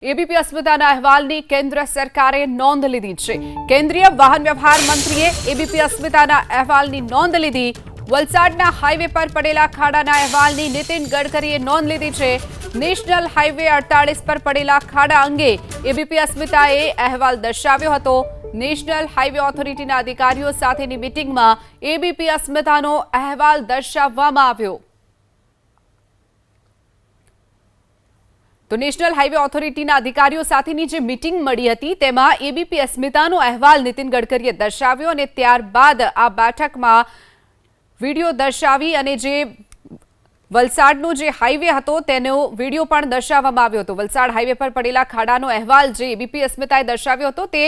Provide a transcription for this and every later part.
ABP અસ્મિતાના અહેવાલની કેન્દ્ર સરકારે નોંધ લીધી છે। કેન્દ્રીય વાહન વ્યવહાર મંત્રીએ એબીપી અસ્મિતાના અહેવાલની નોંધ લીધી। વલસાડના હાઈવે પર પડેલા ખાડાના અહેવાલની નીતિન ગડકરીએ નોંધ લીધી છે। નેશનલ હાઈવે 48 પર પડેલા ખાડા અંગે એબીપી અસ્મિતાએ અહેવાલ દર્શાવ્યો હતો। નેશનલ હાઈવે ઓથોરિટીના અધિકારીઓ સાથેની મીટિંગમાં એબીપી અસ્મિતાનો અહેવાલ દર્શાવવામાં આવ્યો। તો નેશનલ હાઈવે ઓથોરિટીના અધિકારીઓ સાથેની જે મીટિંગ મળી હતી તેમાં એબીપી અસ્મિતાનો અહેવાલ નીતિન ગડકરીએ દર્શાવ્યો અને ત્યારબાદ આ બેઠકમાં વિડીયો દર્શાવી અને જે વલસાડનો જે હાઈવે હતો તેનો વિડીયો પણ દર્શાવવામાં આવ્યો હતો। વલસાડ હાઈવે પર પડેલા ખાડાનો અહેવાલ જે એબીપી અસ્મિતાએ દર્શાવ્યો હતો તે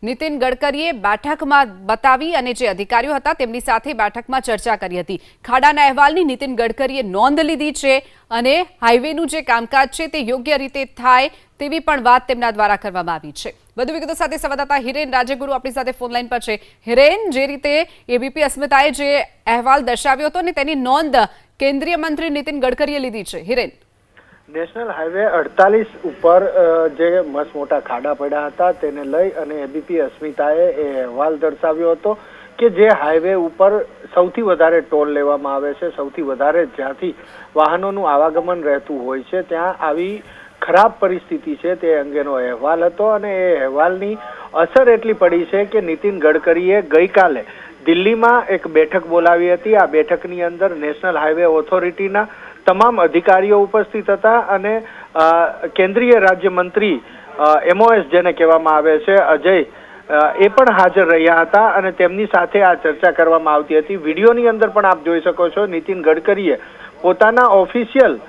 નીતિન ગડકરીએ બેઠકમાં બતાવી અને જે અધિકારીઓ હતા તેમની સાથે બેઠકમાં ચર્ચા કરી હતી। ખાડાના અહેવાલની નીતિન ગડકરીએ નોંધ લીધી છે અને હાઈવેનું જે કામકાજ છે તે યોગ્ય રીતે થાય તેવી પણ વાત તેમના દ્વારા કરવામાં આવી છે। વધુ વિગતો સાથે સંવાદદાતા હિરેન રાજગુરુ આપણી સાથે ફોન લાઈન પર છે। હિરેન, જે રીતે એબીપી અસ્મિતાએ જે અહેવાલ દર્શાવ્યો હતો ને તેની નોંધ કેન્દ્રીય મંત્રી નીતિન ગડકરીએ લીધી છે। હિરેન, નેશનલ હાઈવે 48 ઉપર જે મસ્ત મોટા ખાડા પડ્યા હતા તેને લઈ અને એબીપી અસ્મિતાએ એ અહેવાલ દર્શાવ્યો હતો કે જે હાઈવે ઉપર સૌથી વધારે ટોલ લેવામાં આવે છે, સૌથી વધારે જ્યાંથી વાહનોનું આવાગમન રહેતું હોય છે ત્યાં આવી ખરાબ પરિસ્થિતિ છે તે અંગેનો અહેવાલ હતો અને એ અહેવાલની અસર એટલી પડી છે કે નીતિન ગડકરીએ ગઈકાલે દિલ્હીમાં એક બેઠક બોલાવી હતી। આ બેઠકની અંદર નેશનલ હાઈવે ઓથોરિટીના તમામ અધિકારીઓ ઉપસ્થિત હતા અને કેન્દ્રીય રાજ્યમંત્રી MOS જેને કહેવામાં આવે છે અજય એ પણ હાજર રહ્યા હતા અને તેમની સાથે આ ચર્ચા કરવામાં આવતી હતી। વિડીયોની અંદર પણ આપ જોઈ શકો છો નીતિન ગડકરીએ પોતાના ઓફિશિયલ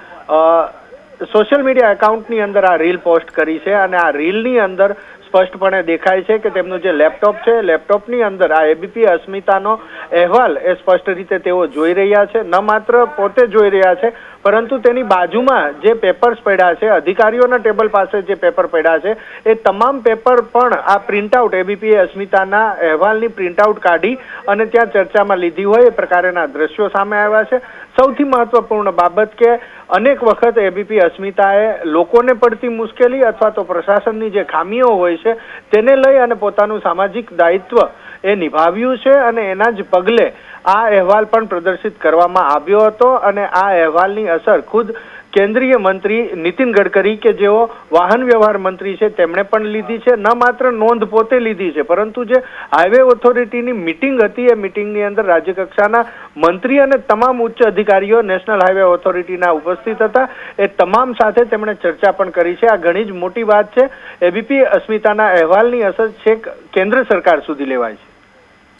સોશિયલ મીડિયા એકાઉન્ટની અંદર આ રીલ પોસ્ટ કરી છે અને આ રીલની અંદર સ્પષ્ટપણે દેખાય છે કે તેમનું જે લેપટોપ છે લેપટોપની અંદર આ એબીપી અસ્મિતાનો અહેવાલ એ સ્પષ્ટ રીતે તેઓ જોઈ રહ્યા છે। ન માત્ર પોતે જોઈ રહ્યા છે પરંતુ તેની બાજુમાં જે પેપર્સ પડ્યા છે, અધિકારીઓના ટેબલ પાસે જે પેપર પડ્યા છે એ તમામ પેપર પણ આ પ્રિન્ટઆઉટ એબીપી અસ્મિતાના અહેવાલની પ્રિન્ટઆઉટ કાઢી અને ત્યાં ચર્ચામાં લીધી હોય એ પ્રકારના દ્રશ્યો સામે આવ્યા છે। સૌથી મહત્વપૂર્ણ બાબત કે અનેક વખત એબીપી અસ્મિતાએ લોકોને પડતી મુશ્કેલી અથવા તો પ્રશાસનની જે ખામીઓ હોય છે તેને લઈ અને પોતાનું સામાજિક દાયિત્વ એ નિભાવ્યું છે અને એના જ પગલે આ અહેવાલ પણ પ્રદર્શિત કરવામાં આવ્યો હતો અને આ અહેવાલની અસર ખુદ કેન્દ્રીય મંત્રી નીતિન ગડકરી કે જેઓ વાહન વ્યવહાર મંત્રી છે તેમણે પણ લીધી છે। ન માત્ર નોંધ પોતે લીધી છે પરંતુ જે હાઈવે ઓથોરિટીની મીટિંગ હતી એ મીટિંગની અંદર રાજ્યકક્ષાના મંત્રી અને તમામ ઉચ્ચ અધિકારીઓ નેશનલ હાઈવે ઓથોરિટીના ઉપસ્થિત હતા। એ તમામ સાથે તેમણે ચર્ચા પણ કરી છે। આ ઘણી જ મોટી વાત છે। એબીપી અસ્મિતાના અહેવાલની અસર છેક કેન્દ્ર સરકાર સુધી લેવાય છે।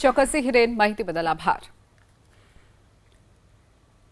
ચોક્કસ હિરેન, માહિતી બદલ આભાર।